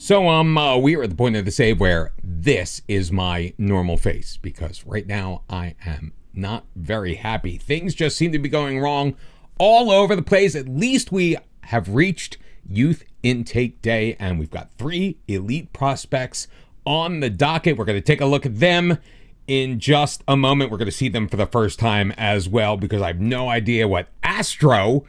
We are at the point of the save where this is my normal face, because right now I am not very happy. Things just seem to be going wrong all over the place. At least we have reached youth intake day, and we've got 3 elite prospects on the docket. We're going to take a look at them in just a moment. We're going to see them for the first time as well, because I have no idea what Astro's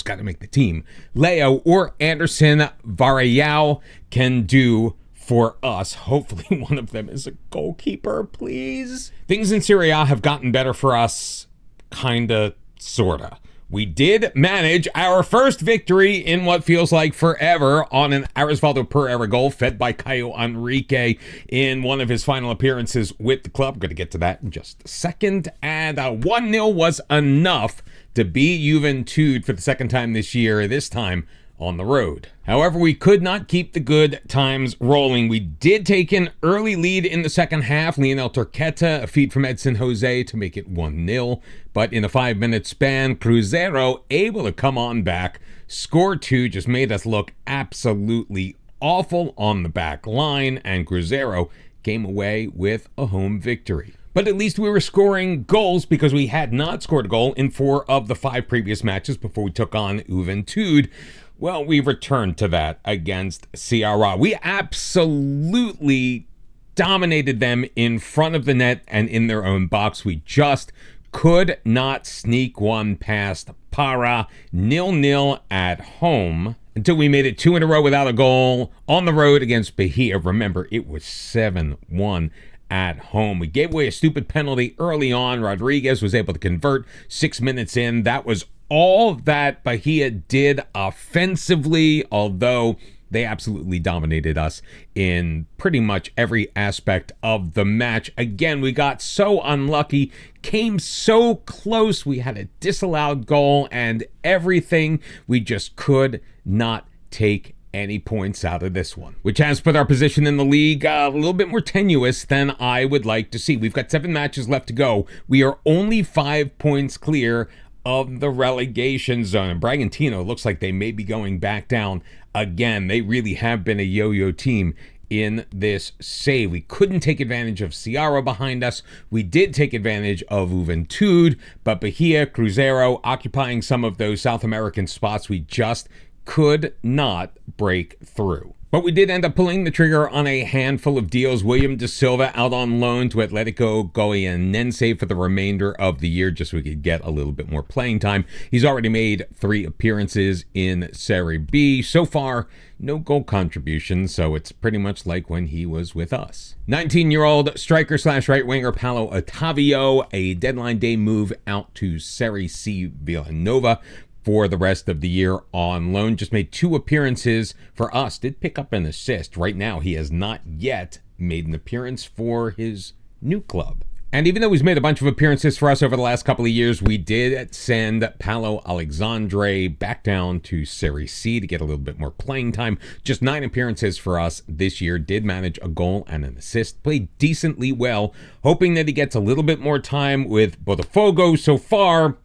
got to make the team, Leo or Anderson Varejao can do for us. Hopefully one of them is a goalkeeper, please. Things in Serie A have gotten better for us, kinda, sorta. We did manage our first victory in what feels like forever on an Arisvaldo Pereira goal fed by Caio Henrique in one of his final appearances with the club. I'm going to get to that in just a second. And 1-0 was enough to beat Juventud for the second time this year, this time on the road. However, we could not keep the good times rolling. We did take an early lead in the second half. Lionel Turqueta, a feed from Edson Jose to make it 1-0. But in a 5-minute span, Cruzeiro able to come on back, score 2, just made us look absolutely awful on the back line, and Cruzeiro came away with a home victory. But at least we were scoring goals, because we had not scored a goal in 4 of the 5 previous matches before we took on Juventud. Well, we returned to that against Ceará. We absolutely dominated them in front of the net and in their own box. We just could not sneak one past Para. 0-0 at home until we made it 2 in a row without a goal on the road against Bahia. Remember, it was 7-1 at home. We gave away a stupid penalty early on. Rodriguez was able to convert 6 minutes in. That was all that Bahia did offensively, although they absolutely dominated us in pretty much every aspect of the match. Again, we got so unlucky, came so close. We had a disallowed goal and everything. We just could not take any points out of this one, which has put our position in the league a little bit more tenuous than I would like to see. We've got 7 matches left to go. We are only 5 points clear of the relegation zone, and Bragantino looks like they may be going back down again. They really have been a yo-yo team in this save. We couldn't take advantage of Ceará behind us. We did take advantage of Juventud, but Bahia, Cruzeiro occupying some of those South American spots, we just could not break through. But we did end up pulling the trigger on a handful of deals. William Da Silva out on loan to Atlético Goianiense for the remainder of the year, just so we could get a little bit more playing time. He's already made 3 appearances in Serie B. So far, no goal contributions, so it's pretty much like when he was with us. 19-year-old striker/right winger Paulo Otávio, a deadline day move out to Série C Villanova for the rest of the year on loan. Just made 2 appearances for us. Did pick up an assist. Right now, he has not yet made an appearance for his new club. And even though he's made a bunch of appearances for us over the last couple of years, we did send Paulo Alexandre back down to Serie C to get a little bit more playing time. Just 9 appearances for us this year. Did manage a goal and an assist. Played decently well. Hoping that he gets a little bit more time with Botafogo. So far,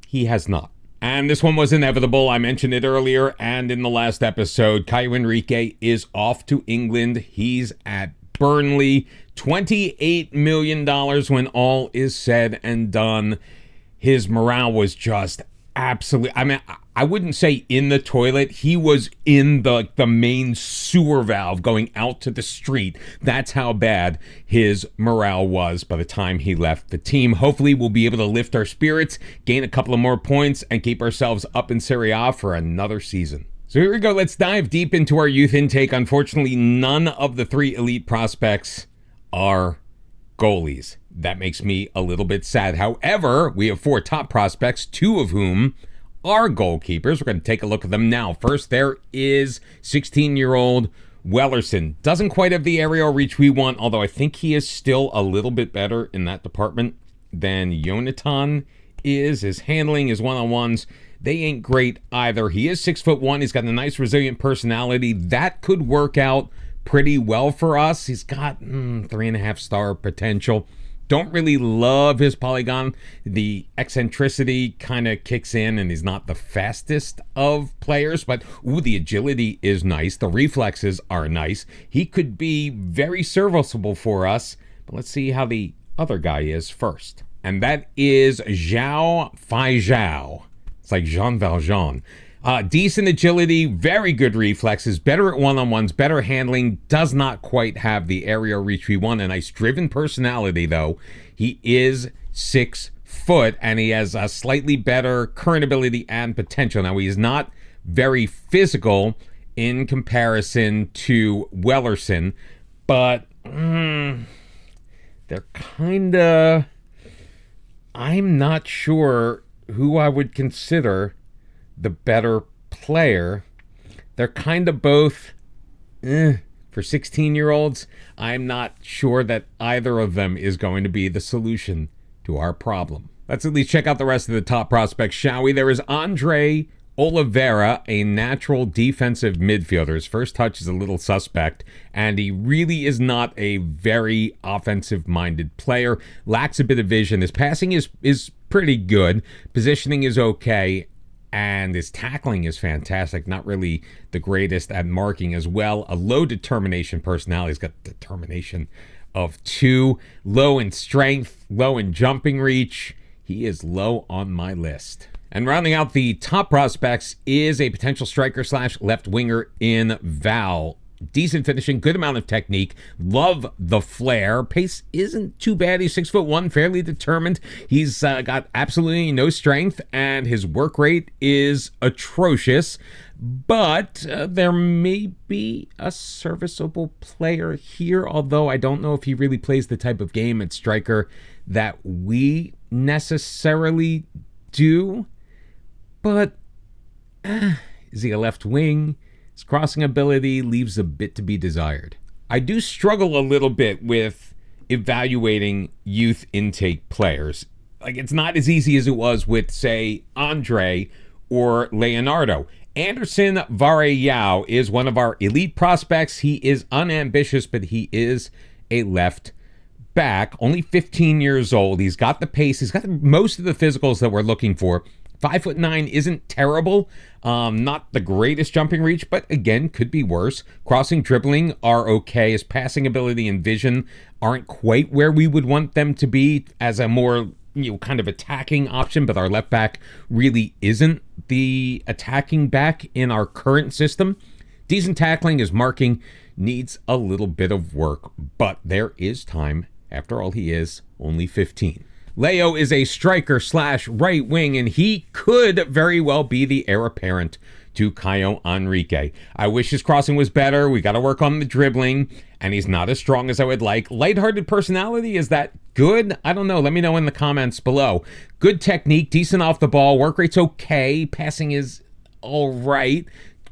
he has not. And this one was inevitable. I mentioned it earlier and in the last episode. Caio Henrique is off to England. He's at Burnley. $28 million when all is said and done. His morale was just absolutely, I wouldn't say in the toilet. He was in the main sewer valve going out to the street. That's how bad his morale was by the time he left the team. Hopefully we'll be able to lift our spirits, gain a couple of more points, and keep ourselves up in Serie A for another season. So here we go. Let's dive deep into our youth intake. Unfortunately, none of the 3 elite prospects are goalies. That makes me a little bit sad. However, we have 4 top prospects, 2 of whom are goalkeepers. We're going to take a look at them now. First, there is 16-year-old Wellerson. Doesn't quite have the aerial reach we want, although I think he is still a little bit better in that department than Jonathan is. His handling, his one-on-ones, they ain't great either. He is 6'1". He's got a nice, resilient personality. That could work out pretty well for us. He's got 3.5 star potential. Don't really love his polygon. The eccentricity kind of kicks in, and he's not the fastest of players, but the agility is nice. The reflexes are nice. He could be very serviceable for us, but let's see how the other guy is first. And that is João Feijão. It's like Jean Valjean. Decent agility, very good reflexes, better at one-on-ones, better handling, does not quite have the aerial reach we want. A nice driven personality, though. He is 6 foot, and he has a slightly better current ability and potential. Now, he is not very physical in comparison to Wellerson, but they're kind of... I'm not sure who I would consider the better player. They're kind of both for 16-year-olds. I'm not sure that either of them is going to be the solution to our problem. Let's at least check out the rest of the top prospects, shall we? There is Andre Oliveira, a natural defensive midfielder. His first touch is a little suspect, and he really is not a very offensive-minded player. Lacks a bit of vision. His passing is pretty good. Positioning is okay. And his tackling is fantastic. Not really the greatest at marking as well. A low determination personality. He's got determination of 2. Low in strength. Low in jumping reach. He is low on my list. And rounding out the top prospects is a potential striker / left winger in Val. Decent finishing, good amount of technique. Love the flair. Pace isn't too bad. He's 6'1", fairly determined. He's got absolutely no strength, and his work rate is atrocious. But there may be a serviceable player here, although I don't know if he really plays the type of game at striker that we necessarily do. But is he a left wing? His crossing ability leaves a bit to be desired. I do struggle a little bit with evaluating youth intake players. Like, it's not as easy as it was with, say, Andre or Leonardo. Anderson Varejão is one of our elite prospects. He is unambitious, but he is a left back, only 15 years old. He's got the pace. He's got most of the physicals that we're looking for. 5'9" isn't terrible. Not the greatest jumping reach, but again, could be worse. Crossing, dribbling are okay. His passing ability and vision aren't quite where we would want them to be as a more, kind of attacking option, but our left back really isn't the attacking back in our current system. Decent tackling. His marking needs a little bit of work, but there is time. After all, he is only 15. Leo is a striker / right wing, and he could very well be the heir apparent to Caio Henrique. I wish his crossing was better. We got to work on the dribbling, and he's not as strong as I would like. Lighthearted personality, is that good? I don't know. Let me know in the comments below. Good technique, decent off the ball. Work rate's okay. Passing is all right.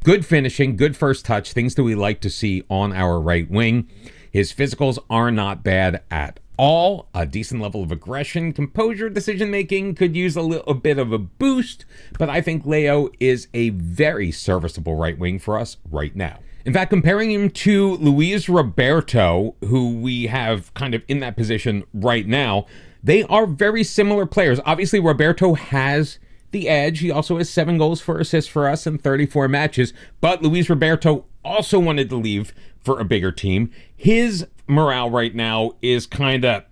Good finishing, good first touch, things that we like to see on our right wing. His physicals are not bad at all. A decent level of aggression, composure, decision-making could use a little bit of a boost, but I think Leo is a very serviceable right wing for us right now. In fact, comparing him to Luis Roberto, who we have kind of in that position right now, they are very similar players. Obviously, Roberto has the edge. He also has 7 goals for assists for us in 34 matches, but Luis Roberto also wanted to leave for a bigger team. His morale right now is kind of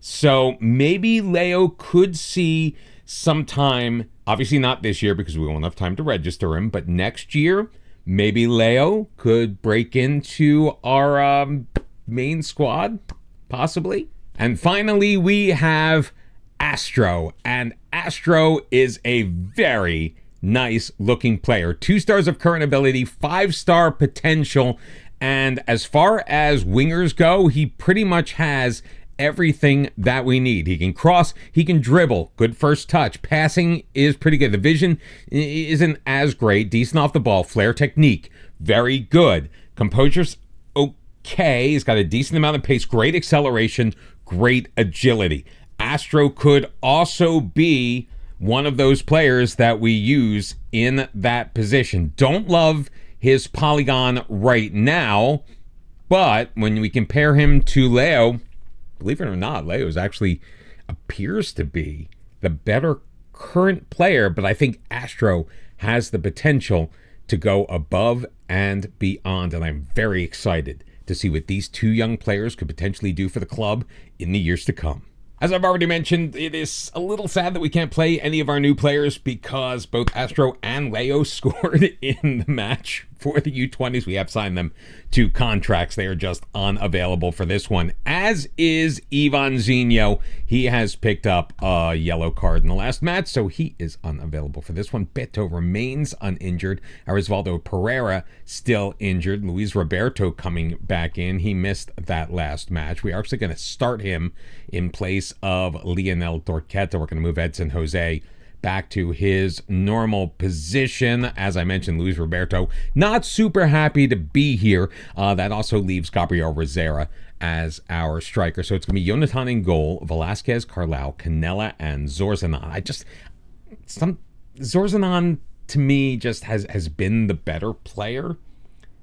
so maybe Leo could see sometime, obviously not this year because we won't have time to register him, but next year maybe Leo could break into our main squad, possibly. And finally we have Astro, and Astro is a very nice looking player. 2 stars of current ability, 5-star potential, and as far as wingers go, he pretty much has everything that we need. He can cross, he can dribble, good first touch, passing is pretty good. The vision isn't as great, decent off the ball, flair, technique, very good. Composure's okay, he's got a decent amount of pace, great acceleration, great agility. Astro could also be one of those players that we use in that position. Don't love his polygon right now, but when we compare him to Leo, believe it or not, Leo's actually appears to be the better current player, but I think Astro has the potential to go above and beyond, and I'm very excited to see what these two young players could potentially do for the club in the years to come. As I've already mentioned, it is a little sad that we can't play any of our new players because both Astro and Leo scored in the match for the U20s. We have signed them to contracts. They are just unavailable for this one, as is Ivan Zinho. He has picked up a yellow card in the last match, so he is unavailable for this one. Beto remains uninjured. Osvaldo Pereira still injured. Luis Roberto coming back in. He missed that last match. We are actually going to start him in place of Lionel Torqueta. We're going to move Edson Jose back to his normal position. As I mentioned, Luis Roberto not super happy to be here. That also leaves Gabriel Rosera as our striker. So it's going to be Jonathan in goal, Velasquez, Carlau, Canella, and Zorzanan. Zorzanan to me just has been the better player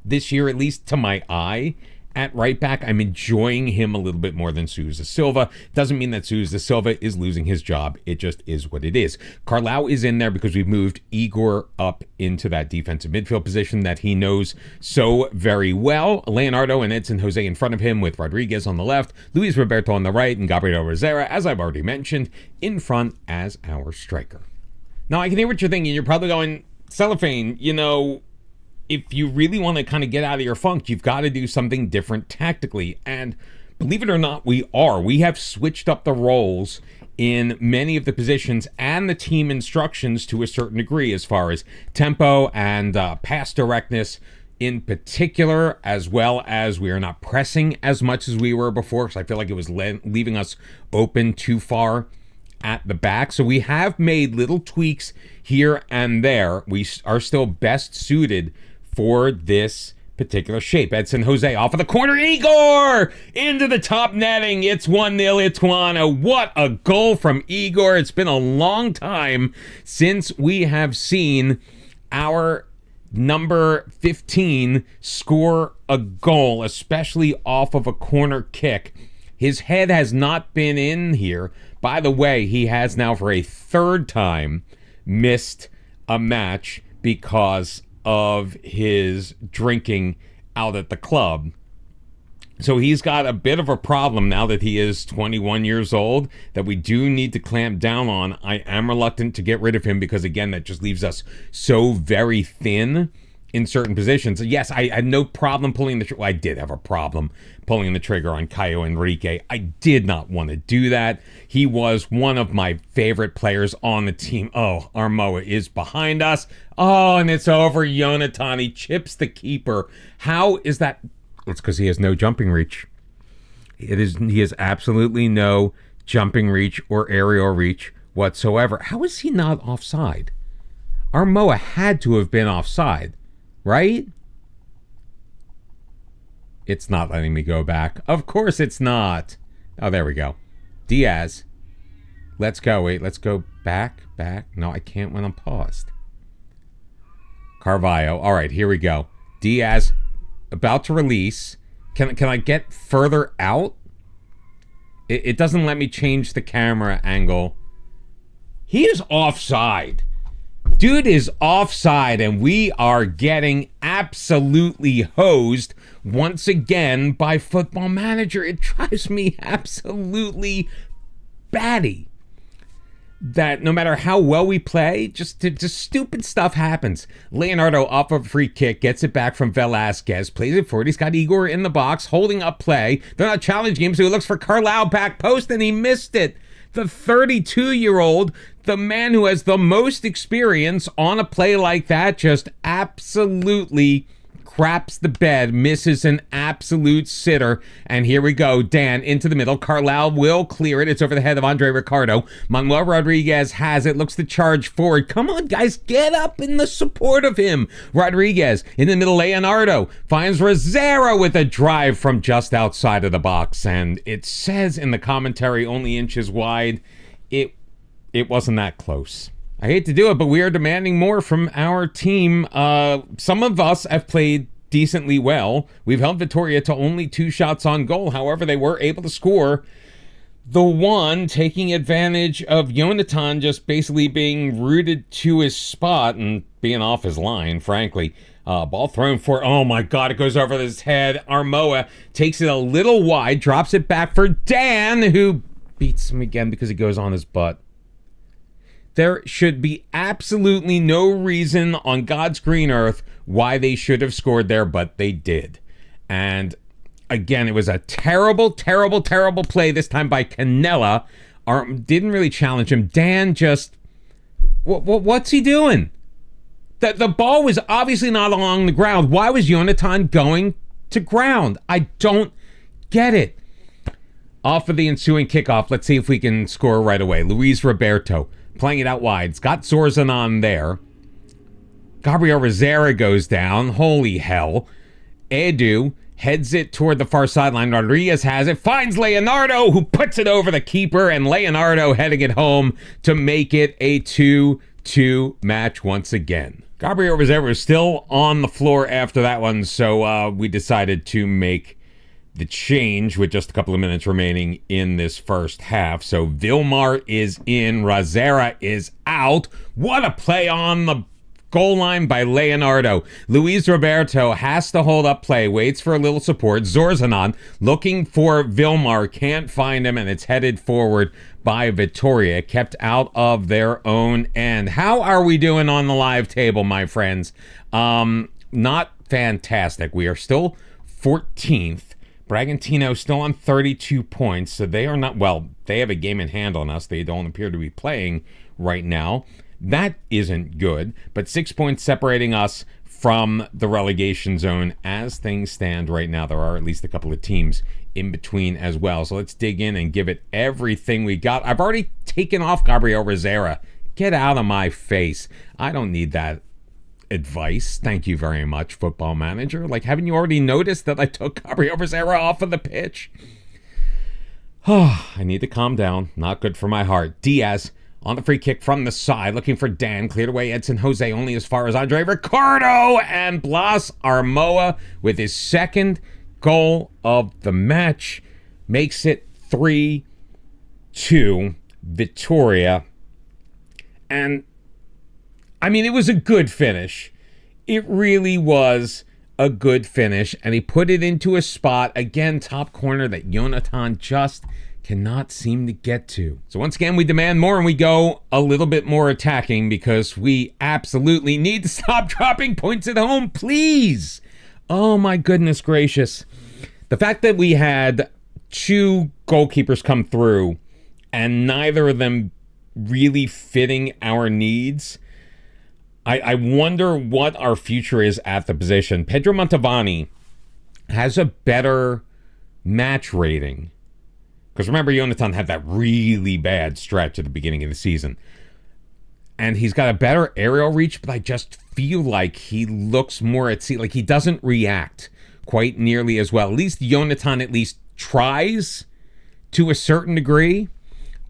this year, at least to my eye. At right back, I'm enjoying him a little bit more than Sousa Silva. Doesn't mean that Sousa Silva is losing his job. It just is what it is. Carlau is in there because we've moved Igor up into that defensive midfield position that he knows so very well. Leonardo and Edson Jose in front of him with Rodriguez on the left, Luis Roberto on the right, and Gabriel Rosera, as I've already mentioned, in front as our striker. Now, I can hear what you're thinking. You're probably going, Cellophane, if you really want to kind of get out of your funk, you've got to do something different tactically. And believe it or not, we are. We have switched up the roles in many of the positions and the team instructions to a certain degree as far as tempo and pass directness in particular, as well as we are not pressing as much as we were before, because I feel like it was leaving us open too far at the back. So we have made little tweaks here and there. We are still best suited for this particular shape. Edson Jose off of the corner. Igor into the top netting. It's 1-0 Ituano. What a goal from Igor. It's been a long time since we have seen our number 15 score a goal, especially off of a corner kick. His head has not been in here. By the way, he has now for a third time missed a match because of his drinking out at the club. So he's got a bit of a problem now that he is 21 years old that we do need to clamp down on. I am reluctant to get rid of him because, again, that just leaves us so very thin in certain positions. Yes, I had no problem pulling the trigger. Well, I did have a problem pulling the trigger on Caio Henrique. I did not want to do that. He was one of my favorite players on the team. Oh, Armoa is behind us. Oh, and it's over. Jonathan, he chips the keeper. How is that? It's because he has no jumping reach. He has absolutely no jumping reach or aerial reach whatsoever. How is he not offside? Armoa had to have been offside, right? It's not letting me go back. Of course it's not. Oh, there we go. Diaz. Let's go. Wait, let's go back. No, I can't when I'm paused. Carvalho. All right, here we go. Diaz about to release. Can I get further out? It doesn't let me change the camera angle. He is offside. Dude is offside, and we are getting absolutely hosed once again by Football Manager. It drives me absolutely batty that no matter how well we play, just stupid stuff happens. Leonardo off of a free kick, gets it back from Velasquez, plays it forward. He's got Igor in the box, holding up play. They're not challenging him, so he looks for Carlau back post, and he missed it. The 32-year-old, the man who has the most experience on a play like that, just absolutely craps the bed, misses an absolute sitter. And here we go. Dan into the middle. Carlau will clear it. It's over the head of Andre Ricardo. Manuel Rodriguez has it. Looks to charge forward. Come on, guys. Get up in the support of him. Rodriguez in the middle. Leonardo finds Rosero with a drive from just outside of the box. And it says in the commentary only inches wide. It wasn't that close. I hate to do it, but we are demanding more from our team. Some of us have played decently well. We've held Vitoria to only 2 shots on goal. However, they were able to score the one, taking advantage of Jonathan just basically being rooted to his spot and being off his line, frankly. Ball thrown for, oh my God, it goes over his head. Armoa takes it a little wide, drops it back for Dan, who beats him again because he goes on his butt. There should be absolutely no reason on God's green earth why they should have scored there, but they did. And again, it was a terrible, terrible, terrible play this time by Canella. Didn't really challenge him. Dan just, what's he doing? The ball was obviously not along the ground. Why was Jonathan going to ground? I don't get it. Off of the ensuing kickoff, let's see if we can score right away. Luis Roberto playing it out wide. It's got Zorzanon there. Gabriel Rosera goes down. Holy hell. Edu heads it toward the far sideline. Rodriguez has it. Finds Leonardo, who puts it over the keeper. And Leonardo heading it home to make it a 2-2 match once again. Gabriel Rosera was still on the floor after that one, so we decided to make the change with just a couple of minutes remaining in this first half. So Vilmar is in, Rosera is out. What a play on the goal line by Leonardo. Luis Roberto has to hold up play, waits for a little support. Zorzanon looking for Vilmar, can't find him, and it's headed forward by Vitoria, kept out of their own end. How are we doing on the live table, my friends? Not fantastic. We are still 14th. Bragantino still on 32 points, so they are not, well, they have a game in hand on us. They don't appear to be playing right now. That isn't good, but 6 points separating us from the relegation zone as things stand right now. There are at least a couple of teams in between as well. So let's dig in and give it everything we got. I've already taken off Gabriel Rosera. Get out of my face. I don't need that advice. Thank you very much, Football Manager. Like, haven't you already noticed that I took Gabriel Rosera off of the pitch? I need to calm down. Not good for my heart. Diaz on the free kick from the side, looking for Dan. Cleared away Edson Jose only as far as Andre Ricardo. And Blas Armoa with his second goal of the match makes it 3-2 Vitoria. And I mean, it was a good finish. It really was a good finish. And he put it into a spot, again, top corner, that Jonathan just cannot seem to get to. So once again, we demand more and we go a little bit more attacking because we absolutely need to stop dropping points at home, please. Oh my goodness gracious. The fact that we had 2 goalkeepers come through and neither of them really fitting our needs, I wonder what our future is at the position. Pedro Montavani has a better match rating. Because remember, Jonathan had that really bad stretch at the beginning of the season. And he's got a better aerial reach, but I just feel like he looks more at sea. Like, he doesn't react quite nearly as well. At least Jonathan at least tries to a certain degree.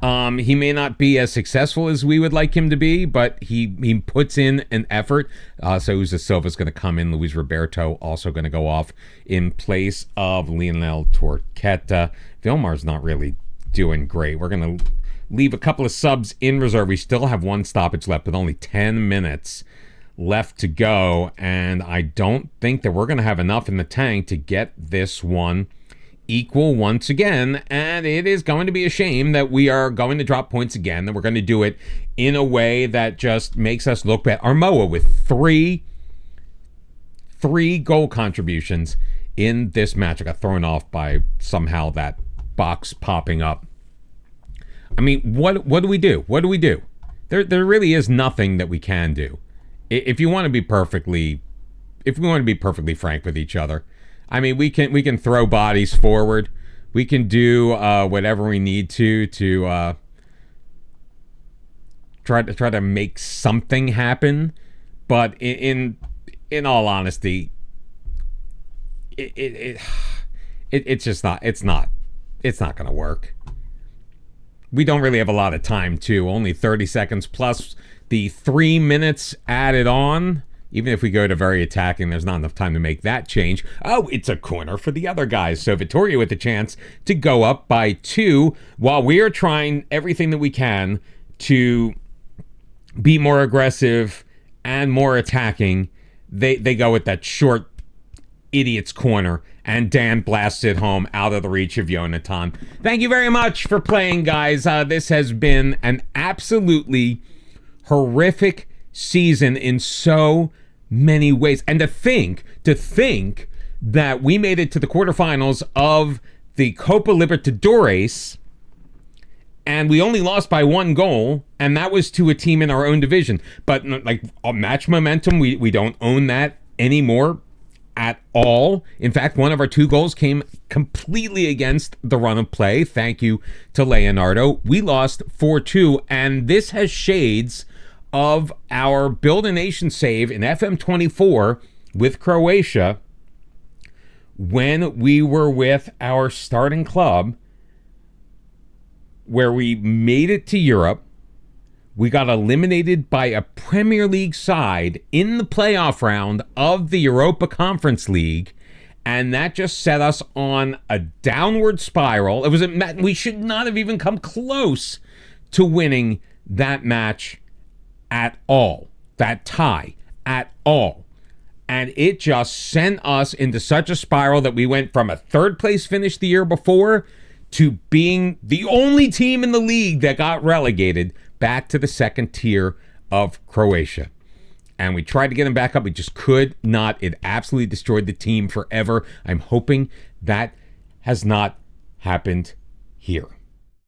He may not be as successful as we would like him to be, but he puts in an effort. So Uza Silva's going to come in. Luis Roberto also going to go off in place of Lionel Torqueta. Vilmar's not really doing great. We're going to leave a couple of subs in reserve. We still have 1 stoppage left with only 10 minutes left to go. And I don't think that we're going to have enough in the tank to get this one equal once again, and it is going to be a shame that we are going to drop points again, that we're going to do it in a way that just makes us look bad. Armoa with three goal contributions in this match. I got thrown off by somehow that box popping up. I mean, what do we do? What do we do? There really is nothing that we can do. If we want to be perfectly frank with each other, I mean, we can throw bodies forward. We can do whatever we need to try to make something happen. But in all honesty, it's just not. It's not going to work. We don't really have a lot of time too. Only 30 seconds plus the 3 minutes added on. even if we go to very attacking, there's not enough time to make that change. Oh, it's a corner for the other guys. So Vittoria with the chance to go up by 2 while we are trying everything that we can to be more aggressive and more attacking. They go with that short idiot's corner, and Dan blasts it home out of the reach of Jonathan. Thank you very much for playing, guys. This has been an absolutely horrific season in so many ways. And to think that we made it to the quarterfinals of the Copa Libertadores and we only lost by 1 goal, and that was to a team in our own division. But like match momentum, we don't own that anymore at all. In fact, one of our 2 goals came completely against the run of play. Thank you to Leonardo. We lost 4-2, and this has shades of our Build a Nation save in FM24 with Croatia when we were with our starting club, where we made it to Europe. We got eliminated by a Premier League side in the playoff round of the Europa Conference League, and that just set us on a downward spiral. We should not have even come close to winning that match at all, that tie at all. And it just sent us into such a spiral that we went from a 3rd place finish the year before to being the only team in the league that got relegated back to the 2nd tier of Croatia. And we tried to get them back up. We just could not. It absolutely destroyed the team forever. I'm hoping that has not happened here.